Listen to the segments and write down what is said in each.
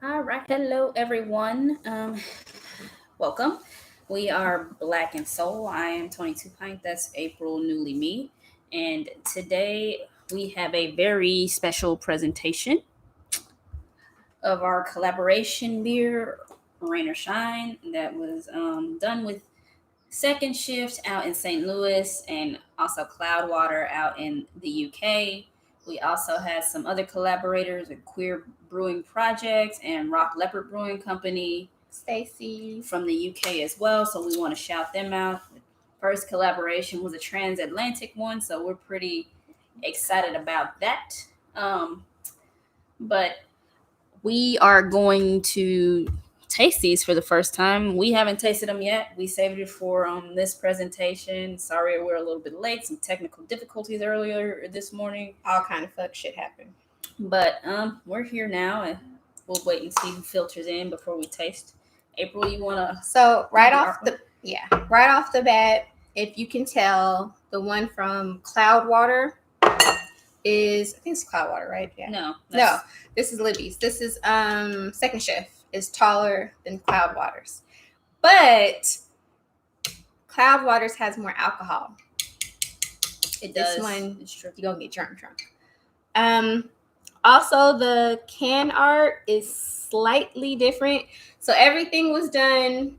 All right. Hello, everyone. Welcome. We are Black and Soul. I am 22 Pint. That's April Newly Me. And today we have a very special presentation of our collaboration beer, Rain or Shine, that was done with Second Shift out in St. Louis and also Cloudwater out in the UK. We also had some other collaborators with Queer Brewing Project and Rock Leopard Brewing Company Stacy. from the UK as well. So we want to shout them out. First collaboration was a transatlantic one, so we're pretty excited about that. Um, but we are going to taste these for the first time. We haven't tasted them yet. We saved it for this presentation. Sorry, we're a little bit late. Some technical difficulties earlier this morning. All kind of fuck shit happened. But we're here now, and we'll wait and see who filters in before we taste. April, you wanna? So right off the bat, if you can tell, the one from Cloudwater is, I think it's Cloudwater, right? Yeah. No, this is Libby's. This is Second Shift is taller than Cloudwater's, but Cloudwater's has more alcohol. It does. This one, you're gonna get drunk. Also, the can art is slightly different. So everything was done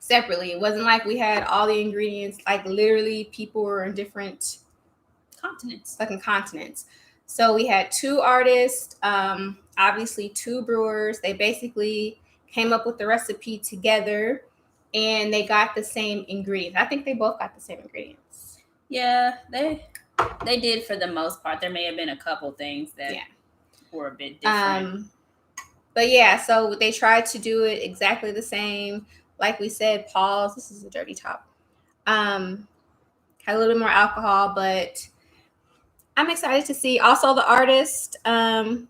separately. It wasn't like we had all the ingredients. Like literally, people were in different continents. So we had two artists, obviously two brewers. They basically came up with the recipe together, and they got the same ingredients. I think they both got the same ingredients. Yeah, they did for the most part. There may have been a couple things that were a bit different. But yeah, so they tried to do it exactly the same. Like we said, Paul's, this is a dirty top. Had a little bit more alcohol, but I'm excited to see. Also, the artists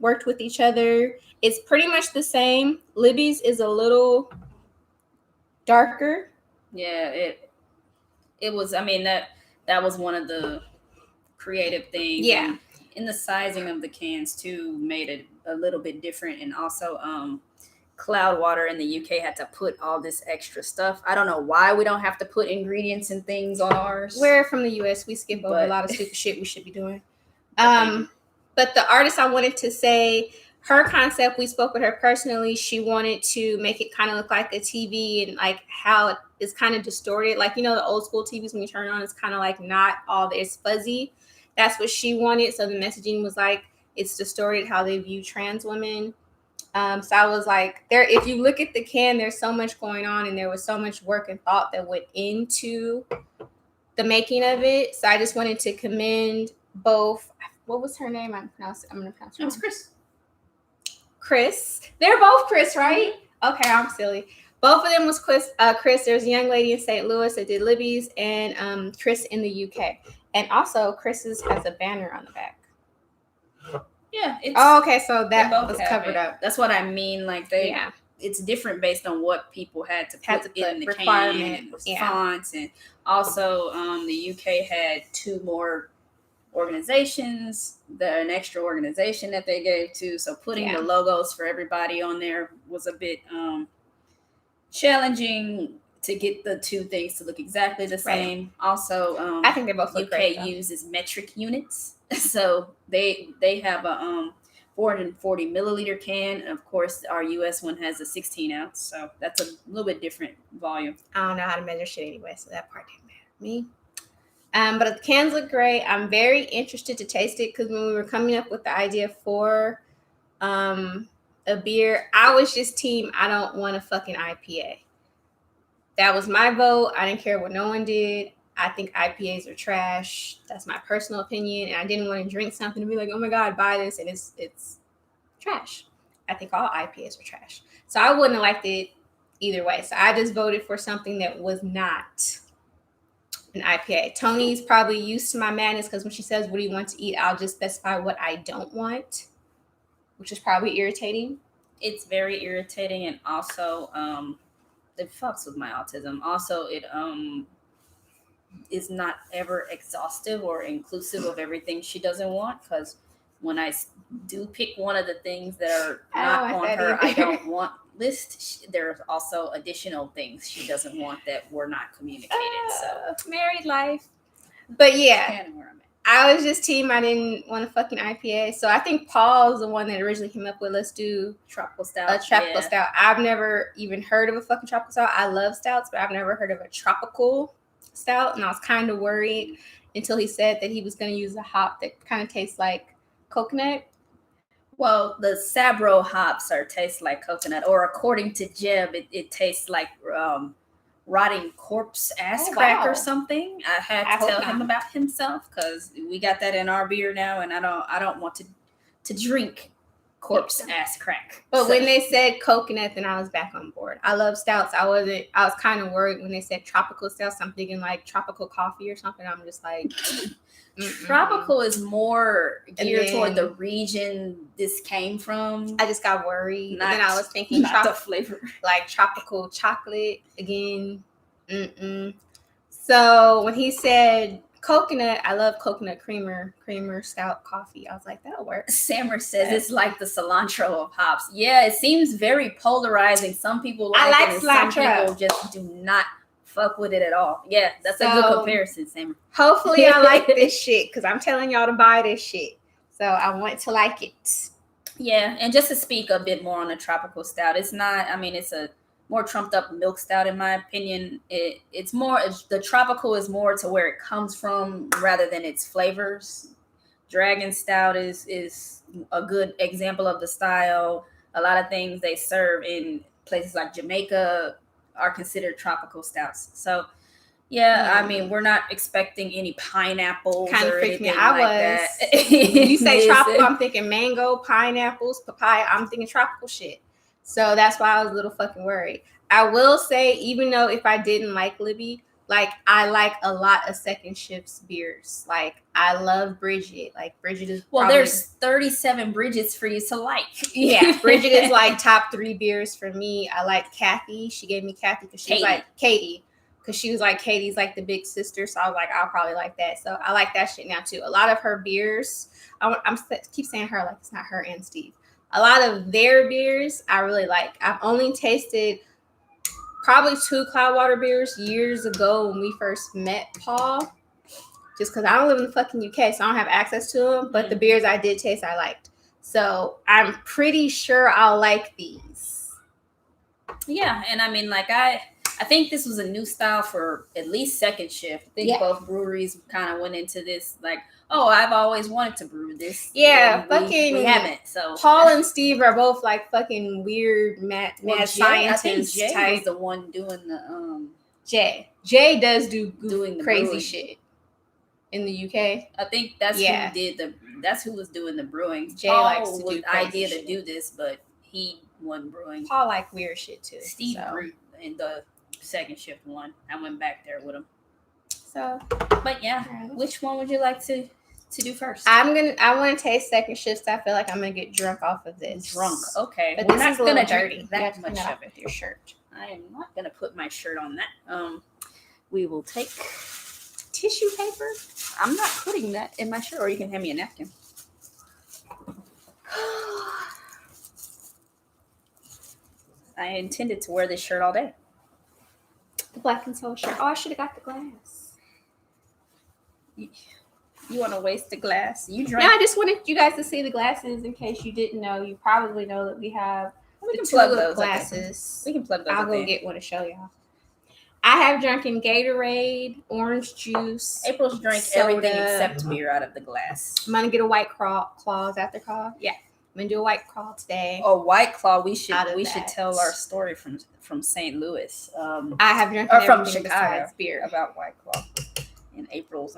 worked with each other. It's pretty much the same. Libby's is a little darker. Yeah, it was. I mean that was one of the creative things. Yeah. And in the sizing of the cans too, made it a little bit different. And also, Cloudwater in the UK had to put all this extra stuff. I don't know why we don't have to put ingredients and things on ours. We're from the US. We skip over a lot of stupid shit we should be doing. But the artist, I wanted to say, her concept, we spoke with her personally. She wanted to make it kind of look like a TV and like how it is kind of distorted. Like, you know, the old school TVs when you turn it on, it's kind of like not all there. It's fuzzy. That's what she wanted. So the messaging was like, it's distorted how they view trans women. So I was like, if you look at the can, there's so much going on, and there was so much work and thought that went into the making of it. So I just wanted to commend both. What was her name? I'm going to pronounce it. It was Chris. Chris. They're both Chris, right? Okay, I'm silly. Both of them was Chris. There's a young lady in St. Louis that did Libby's, and Chris in the UK. And also, Chris's has a banner on the back. Yeah. Okay. So that was covered up. That's what I mean. Like it's different based on what people had to put in the can and fonts, and also the UK had two more organizations, an extra organization that they gave to. So putting the logos for everybody on there was a bit challenging to get the two things to look exactly the same. Right. Also, I think they both look great. UK uses metric units, so they have a 440 milliliter can. Of course, our US one has a 16 ounce, so that's a little bit different volume. I don't know how to measure shit anyway, so that part didn't matter to me. But the cans look great. I'm very interested to taste it because when we were coming up with the idea for a beer, I was just team, I don't want a fucking IPA. That was my vote. I didn't care what no one did. I think IPAs are trash. That's my personal opinion. And I didn't want to drink something and be like, oh my God, buy this. And it's trash. I think all IPAs are trash. So I wouldn't have liked it either way. So I just voted for something that was not an IPA. Tony's probably used to my madness because when she says, what do you want to eat? I'll just specify what I don't want, which is probably irritating. It's very irritating. And also, it fucks with my autism. Also, it is not ever exhaustive or inclusive of everything she doesn't want, because when I do pick one of the things that are I not don't on want that her I either. don't want list, there's also additional things she doesn't want that were not communicated. So married life. But yeah, kind of where I'm at. I was just team. I didn't want a fucking IPA. So I think Paul's the one that originally came up with, let's do Tropical stout. a tropical stout. I've never even heard of a fucking tropical stout. I love stouts, but I've never heard of a tropical stout. And I was kind of worried until he said that he was going to use a hop that kind of tastes like coconut. Well, the Sabro hops taste like coconut, or according to Jeb, it tastes like rotting corpse ass crack or something. I had to tell him about himself because we got that in our beer now, and I don't want to drink corpse ass crack. But when they said coconut, then I was back on board. I love stouts. I was kind of worried when they said tropical stouts. I'm thinking like tropical coffee or something. I'm just like, tropical is more geared toward the region this came from. I just got worried. And then I was thinking the flavor, like tropical chocolate again. So when he said coconut, I love coconut creamer stout coffee. I was like, that'll work. Sammer says it's like the cilantro of hops. Yeah, it seems very polarizing. Some people like it, and cilantro. Some people just do not fuck with it at all. Yeah, that's a good comparison, Sammer. Hopefully I like this shit because I'm telling y'all to buy this shit. So I want to like it. Yeah, and just to speak a bit more on the tropical stout, it's not, I mean, it's a more trumped up milk stout in my opinion. It's more, the tropical is more to where it comes from rather than its flavors. Dragon stout is a good example of the style. A lot of things they serve in places like Jamaica are considered tropical stouts. So yeah, I mean, we're not expecting any pineapples kind of or freaked me anything out. That. When you say tropical, I'm thinking mango, pineapples, papaya. I'm thinking tropical shit. So that's why I was a little fucking worried. I will say, even though if I didn't like Libby, like I like a lot of second shift's beers. Like I love Bridget. Like Bridget is there's 37 Bridgets for you to like. Yeah, Bridget is like top 3 beers for me. I like Kathy. She gave me Kathy because she was like Katie. Because she was like, Katie's like the big sister. So I was like, I'll probably like that. So I like that shit now too. A lot of her beers, I'm keep saying her like it's not her and Steve. A lot of their beers I really like. I've only tasted probably 2 Cloudwater beers years ago when we first met Paul. Just because I don't live in the fucking UK, so I don't have access to them. But the beers I did taste, I liked. So I'm pretty sure I'll like these. Yeah, and I mean, like I think this was a new style for at least second shift. I think both breweries kind of went into this like, oh, I've always wanted to brew this. Yeah, we haven't. So Paul and Steve are both like fucking weird mad scientists. I think Jay was the one doing the Jay does doing the crazy brewing shit in the UK. I think that's who did that's who was doing the brewing. Jay Paul likes to was do the idea shit. To do this, but he wasn't brewing. Paul like weird shit too. Steve brewed in the second shift one. I went back there with him. So, but yeah, which one would you like to do first? I want to taste second shift. I feel like I'm gonna get drunk off of this. Okay, but we're this not is a little gonna dirty. That much of it. With your shirt. I am not gonna put my shirt on that. We will take tissue paper. I'm not putting that in my shirt, or you can hand me a napkin. I intended to wear this shirt all day. The Black and Soul shirt. Oh, I should have got the glass. You want to waste the glass? You drink. No, I just wanted you guys to see the glasses in case you didn't know. You probably know that we have the plug those glasses. We can plug those. I'll go get one to show y'all. I have drunken Gatorade, orange juice. April's drank everything except beer out of the glass. I'm gonna get a White Claw. Is that the call? Yeah. I'm gonna do a White Claw today. Oh, White Claw. We should tell our story from St. Louis. I have drunken from Chicago beer about White Claw in April's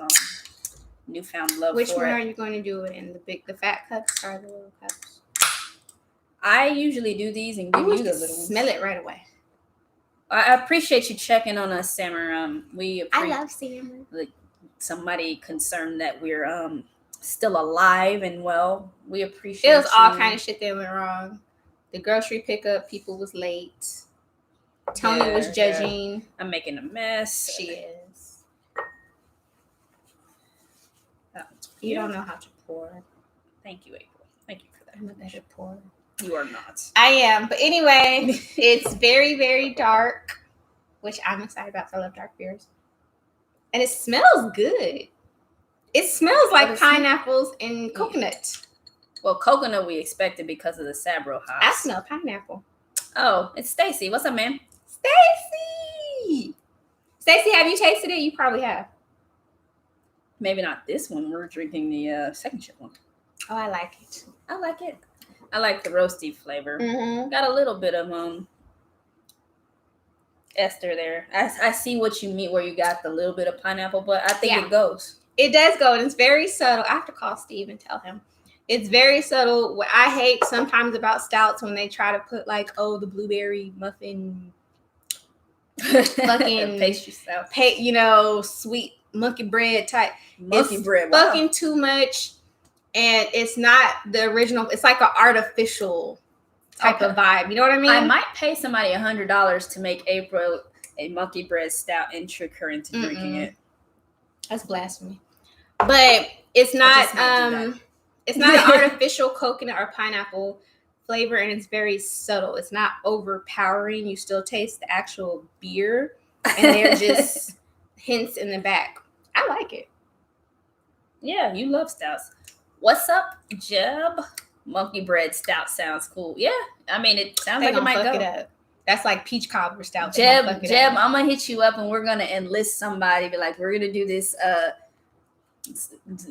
newfound love. Which for one it. are you going to do it in? The fat cups or the little cups? I usually do these and give you the little ones. Smell it right away. I appreciate you checking on us, Sammer. I love Sammer. Like somebody concerned that we're still alive and well. We appreciate. It was all kind of shit that went wrong. The grocery pickup, people was late. Tony was judging. Yeah. I'm making a mess. She is. You don't know how to pour. Thank you, April. Thank you for that. I'm a better pour. You are not. I am. But anyway, it's very, very dark, which I'm excited about because I love dark beers. And it smells good. It smells like pineapples and coconut. Well, coconut we expected because of the Sabro hops. I smell pineapple. Oh, it's Stacy. What's up, man? Stacy! Stacy, have you tasted it? You probably have. Maybe not this one. We're drinking the second ship one. Oh, I like it. I like it. I like the roasty flavor. Mm-hmm. Got a little bit of ester there. I see what you mean where you got the little bit of pineapple, but I think it goes. It does go, and it's very subtle. I have to call Steve and tell him. It's very subtle. What I hate sometimes about stouts when they try to put like, oh, the blueberry muffin fucking pastry stout. Sweet monkey bread type. Monkey bread. Wow. Fucking too much. And it's not the original. It's like an artificial type of vibe. You know what I mean? I might pay somebody $100 to make April a monkey bread stout and trick her into drinking it. That's blasphemy. But it's not it's not an artificial coconut or pineapple flavor, and it's very subtle. It's not overpowering. You still taste the actual beer, and they're just hints in the back. I like it. Yeah, you love stouts. What's up, Jeb? Monkey bread stout sounds cool. Yeah, I mean, it sounds like it might go. It up. That's like peach cobbler stout. Jeb, I'm gonna hit you up, and we're gonna enlist somebody. Be like, we're gonna do this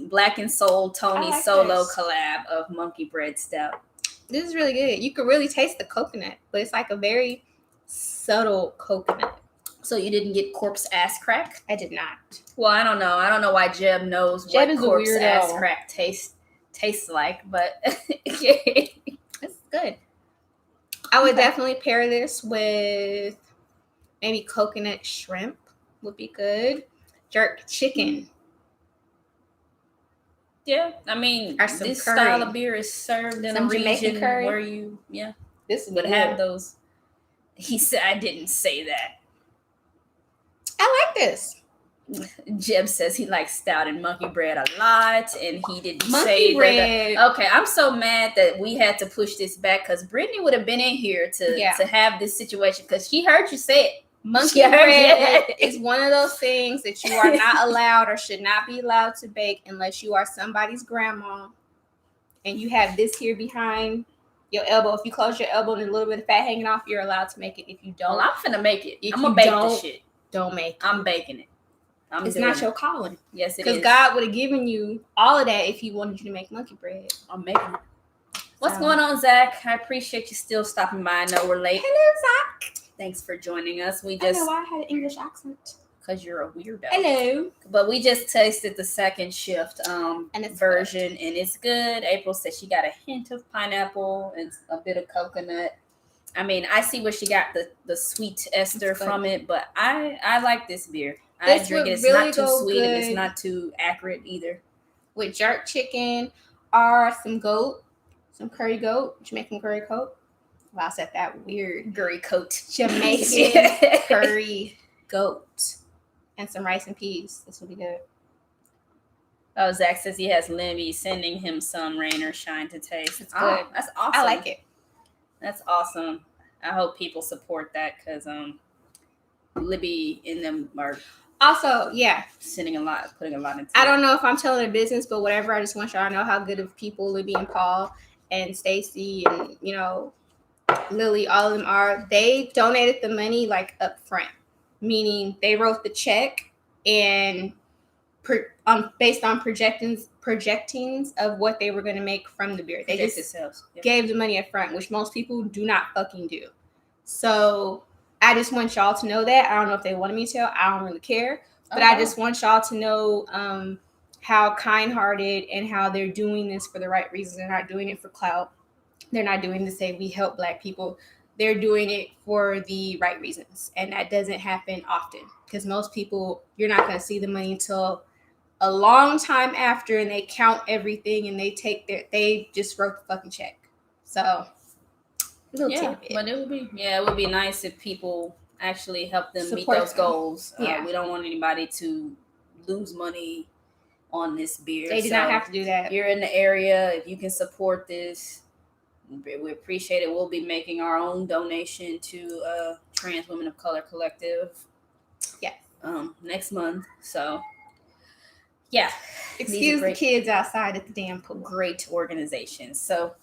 Black and Soul Tony solo collab of monkey bread stout. This is really good. You can really taste the coconut, but it's like a very subtle coconut. So you didn't get corpse ass crack? I did not. Well, I don't know. I don't know why Jeb knows Jeb what corpse ass crack tastes like, but it's good. I would definitely pair this with maybe coconut shrimp would be good. Jerk chicken. Yeah, I mean, this style of beer is served in a region where this would have those. He said, I didn't say that. I like this. Jeb says he likes stout and monkey bread a lot, and he didn't monkey say bread. that. Okay, I'm so mad that we had to push this back because Brittany would have been in here to have this situation because she heard you say it. Monkey bread is one of those things that you are not allowed or should not be allowed to bake unless you are somebody's grandma and you have this here behind your elbow. If you close your elbow and a little bit of fat hanging off, you're allowed to make it. If you don't, I'm finna make it. I'm gonna bake this shit. Don't make it. I'm baking it. It's not your calling. Yes, it is. Because God would have given you all of that if He wanted you to make monkey bread. I'm making it. What's going on, Zach? I appreciate you still stopping by. I know we're late. Hello, Zach. Thanks for joining us. I know why I had an English accent. Because you're a weirdo. Hello. But we just tasted the second shift version, and it's good. April said she got a hint of pineapple and a bit of coconut. I mean, I see where she got the sweet ester from it, but I like this beer. I drink it. It's really not too sweet and it's not too acrid either. With jerk chicken or some curry goat, Jamaican curry goat. Wow, I said that weird. Curry coat. Jamaican curry goat. And some rice and peas. This will be good. Oh, Zach says he has Libby sending him some rain or shine to taste. It's good. That's awesome. I like it. That's awesome. I hope people support that because Libby and them are also, putting a lot into it. I don't know if I'm telling their business, but whatever. I just want y'all to know how good of people Libby and Paul and Stacy and Lily, all of them are. They donated the money like up front, meaning they wrote the check and based on projectings of what they were going to make from the beer. They just gave the money up front, which most people do not fucking do. So I just want y'all to know that. I don't know if they wanted me to. I don't really care. But I just want y'all to know how kind-hearted and how they're doing this for the right reasons. They're not doing it for clout. They're not doing it to say we help Black people. They're doing it for the right reasons. And that doesn't happen often because most people, you're not going to see the money until a long time after and they count everything and they just wrote the fucking check. So, tidbit. But it would be nice if people actually help them meet those goals. We don't want anybody to lose money on this beer. They did not have to do that. If you're in the area, if you can support this, we appreciate it. We'll be making our own donation to Trans Women of Color Collective. Yes. Next month. So, yeah. Excuse the kids outside at the damn pool. Great organizations. So,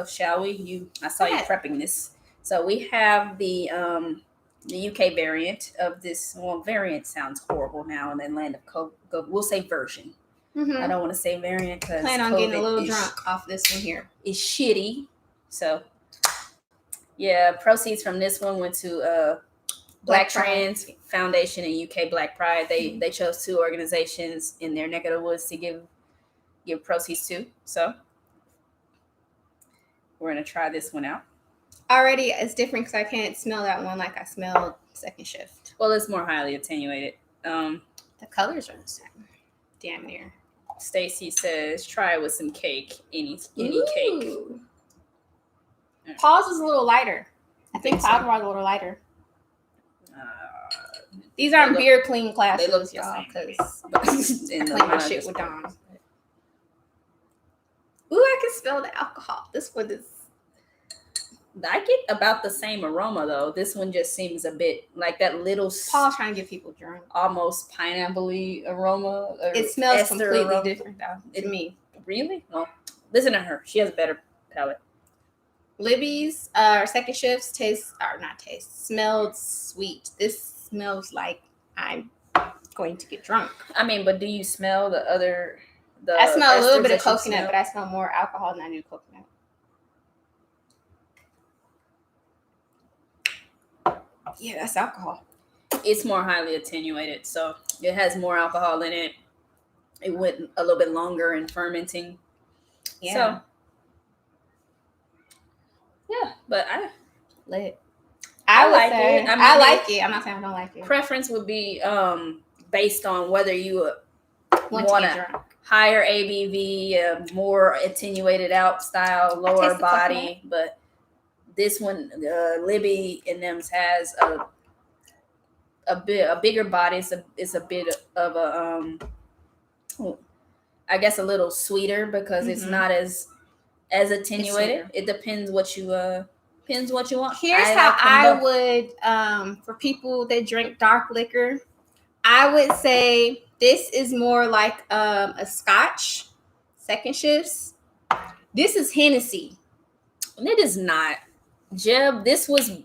shall we? I saw you prepping this. So we have the UK variant of this. Well, variant sounds horrible now in the land of COVID. We'll say version. I don't want to say variant because plan on getting a little drunk off this one here. It's shitty. So, yeah, proceeds from this one went to Black Trans Foundation and UK Black Pride. They chose two organizations in their neck of the woods to give proceeds to. So, we're gonna try this one out. Already, it's different because I can't smell that one like I smelled Second Shift. Well, it's more highly attenuated. The colors are the same. Damn near. Stacy says, "Try it with some cake. Any cake." Paul's is a little lighter. I think Cloud War's a little lighter. These aren't beer clean classes, they look y'all, because I clean my shit with Dawn. Ooh, I can smell the alcohol. This one is. I get about the same aroma though. This one just seems a bit like that little. Paul's trying to get people drunk. Almost pineapple-y aroma. It smells completely different though to me. Really? Well, listen to her. She has a better palate. Libby's Second Shift's smelled sweet. This smells like I'm going to get drunk. I mean, but do you smell the other? I smell a little bit of coconut, but I smell more alcohol than I do coconut. Yeah, that's alcohol. It's more highly attenuated, so it has more alcohol in it. It went a little bit longer in fermenting. Yeah. So, yeah, but I like it. I mean, like it. I'm not saying I don't like it. Preference would be based on whether you want a higher ABV, more attenuated out style, lower body. But this one, Libby and them's has a bigger body. It's a bit of a I guess a little sweeter because it's not as attenuated. It depends what you want. Here's how I would for people that drink dark liquor, I would say this is more like a Scotch Second Shifts. This is Hennessy. It is not. Jeb, this was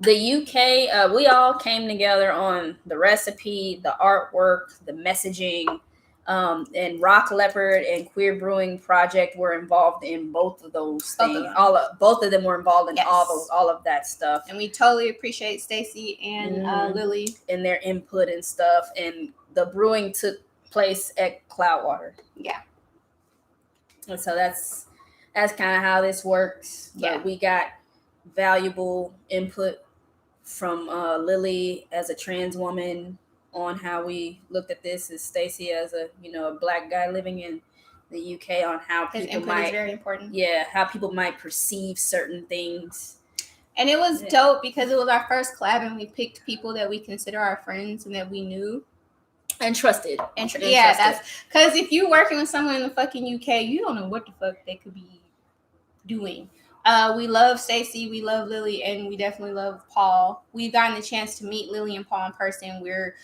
the UK. We all came together on the recipe, the artwork, the messaging. And Rock Leopard and Queer Brewing Project were involved in both of those things. Both of them were involved in all of that stuff. And we totally appreciate Stacy and Lily and their input and stuff. And the brewing took place at Cloudwater. Yeah. And so that's kind of how this works. Yeah. But we got valuable input from Lily as a trans woman on how we looked at this, as Stacy as a black guy living in the UK, on how his people input is very important. Yeah, how people might perceive certain things. And it was dope because it was our first collab, and we picked people that we consider our friends and that we knew and trusted. That's because if you're working with someone in the fucking UK, you don't know what the fuck they could be doing. We love Stacy, we love Lily, and we definitely love Paul. We've gotten the chance to meet Lily and Paul in person. We're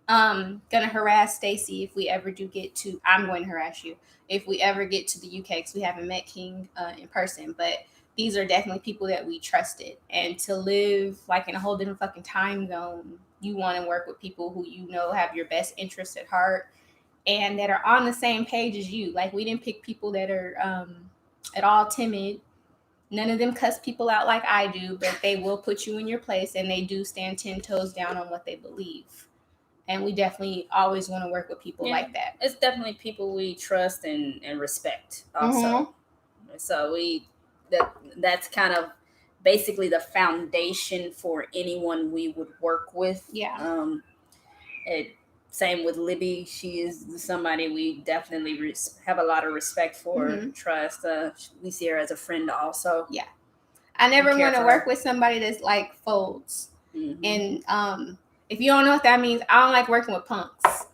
gonna harass Stacy if we ever do get to. I'm going to harass you if we ever get to the UK because we haven't met King in person. But these are definitely people that we trusted, and to live like in a whole different fucking time zone, you want to work with people who have your best interests at heart and that are on the same page as you. Like, we didn't pick people that are at all timid. None of them cuss people out like I do, but they will put you in your place, and they do stand 10 toes down on what they believe. And we definitely always want to work with people like that. It's definitely people we trust and respect also. So that's kind of basically the foundation for anyone we would work with. Yeah. Same with Libby. She is somebody we definitely have a lot of respect for, trust. We see her as a friend also. Yeah. I never want to work with somebody that's like folds. And if you don't know what that means, I don't like working with punks.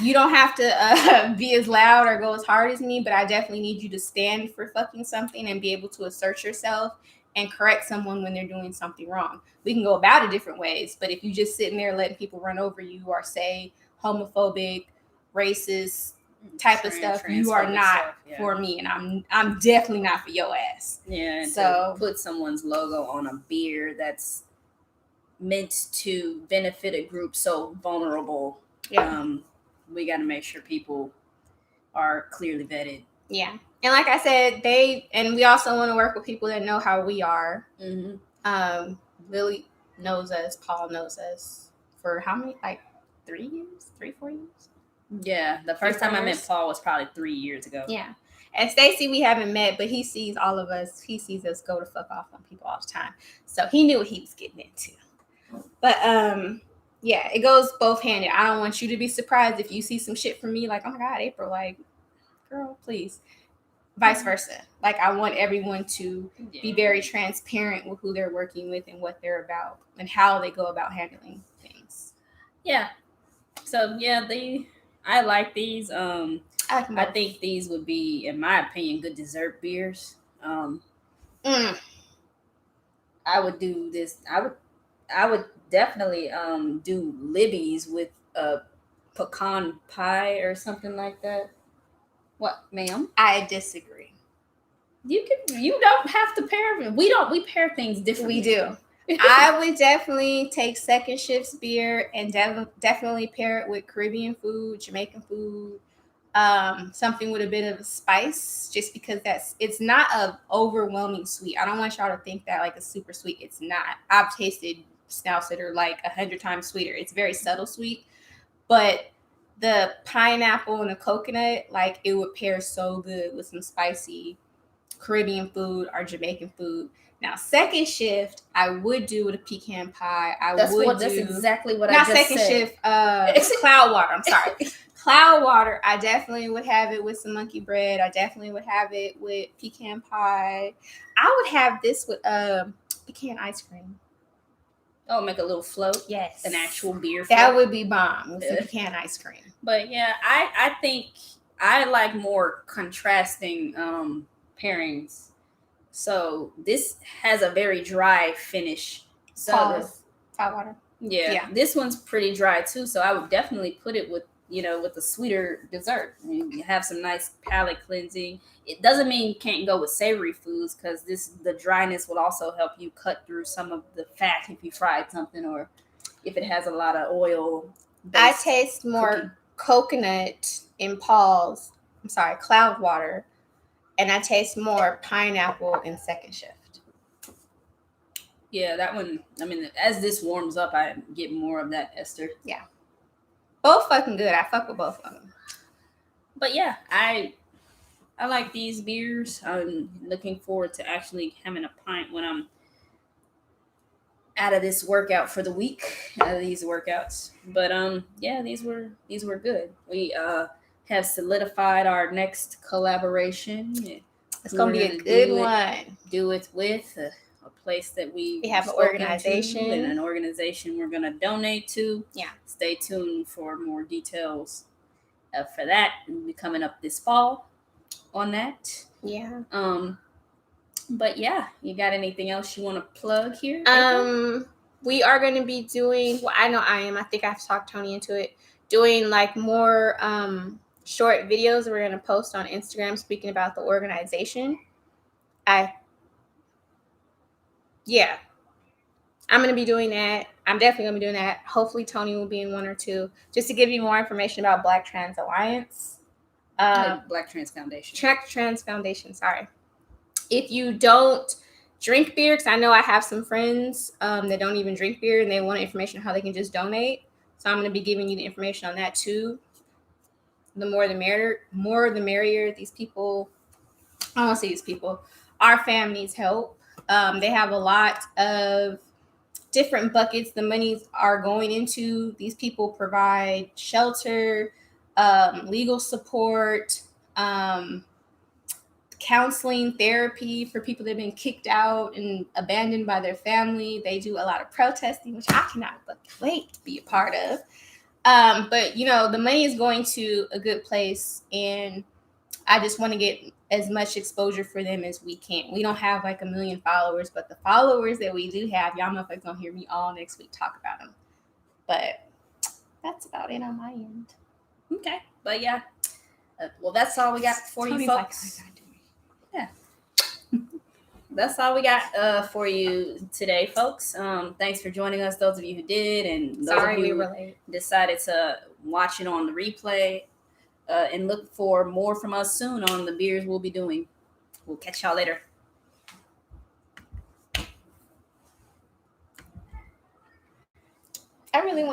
You don't have to be as loud or go as hard as me, but I definitely need you to stand for fucking something and be able to assert yourself and correct someone when they're doing something wrong. We can go about it different ways, but if you just sitting there letting people run over you or say homophobic, racist type of stuff, you are not for me, and I'm definitely not for your ass. Yeah, and So to put someone's logo on a beer that's meant to benefit a group so vulnerable, we got to make sure people are clearly vetted. Yeah. And like I said, we also want to work with people that know how we are. Mm-hmm. Lily knows us, Paul knows us for how many, like 4 years? Yeah, the first time I met Paul was probably 3 years ago. Yeah. And Stacy, we haven't met, but he sees all of us. He sees us go to fuck off on people all the time. So he knew what he was getting into. But yeah, it goes both handed. I don't want you to be surprised if you see some shit from me like, oh my God, April, like, girl, please. Vice versa. Like, I want everyone to be very transparent with who they're working with and what they're about and how they go about handling things. Yeah. So yeah, I like these. I think these would be, in my opinion, good dessert beers. I would do this. I would definitely do Libby's with a pecan pie or something like that. What, ma'am? I disagree. You don't have to pair. We pair things differently. We do. I would definitely take Second Shift's beer and definitely pair it with Caribbean food, Jamaican food, something with a bit of a spice, just because it's not a overwhelming sweet. I don't want y'all to think that like it's super sweet. It's not. I've tasted snouts that are like 100 times sweeter. It's very subtle sweet, but the pineapple and the coconut, like it would pair so good with some spicy Caribbean food or Jamaican food. Now, Second Shift, I would do with a pecan pie. That's exactly what I just said. Not Second Shift, Cloudwater. I'm sorry. Cloudwater, I definitely would have it with some monkey bread. I definitely would have it with pecan pie. I would have this with pecan ice cream. Oh, make a little float. Yes. An actual beer float. That would be bomb with some pecan ice cream. But yeah, I think I like more contrasting pairings. So this has a very dry finish. So Cloudwater. Yeah. This one's pretty dry too. So I would definitely put it with a sweeter dessert. You have some nice palate cleansing. It doesn't mean you can't go with savory foods, because the dryness will also help you cut through some of the fat if you fried something or if it has a lot of oil. I taste more coconut in Cloudwater, and I taste more pineapple in Second Shift. Yeah, that one. I mean, as this warms up, I get more of that ester. Yeah. Both fucking good. I fuck with both of them. But yeah, I like these beers. I'm looking forward to actually having a pint when I'm out of this workout for the week. Out of these workouts. But yeah, these were good. We have solidified our next collaboration. It's gonna be a good one. Do it with a place that we have an organization and an organization we're going to donate to. Yeah. Stay tuned for more details for that. We'll be coming up this fall on that. Yeah. But yeah, you got anything else you want to plug here? We are going to be doing, well, I know I am. I think I've talked Tony into it. Doing like more short videos we're going to post on Instagram speaking about the organization. Yeah, I'm going to be doing that. I'm definitely going to be doing that. Hopefully Tony will be in one or two, just to give you more information about Black Trans Alliance. Black Trans Foundation. Trans Foundation, sorry. If you don't drink beer, because I know I have some friends that don't even drink beer and they want information on how they can just donate. So I'm going to be giving you the information on that too. The more the merrier. These people, I don't want to say these people, our fam needs help. They have a lot of different buckets the monies are going into. These people provide shelter, legal support, counseling, therapy for people that have been kicked out and abandoned by their family. They do a lot of protesting, which I cannot wait to be a part of. But you know, the money is going to a good place, and I just want to get as much exposure for them as we can. We don't have like 1 million followers, but the followers that we do have, y'all motherfuckers gonna hear me all next week talk about them. But that's about it on my end. Okay, but yeah, well, that's all we got for you, Tony's like, folks. "I gotta do it." That's all we got for you today, folks. Thanks for joining us, those of you who did, and those Sorry of we you were late. who decided to watch it on the replay. And look for more from us soon on the beers we'll be doing. We'll catch y'all later. I really want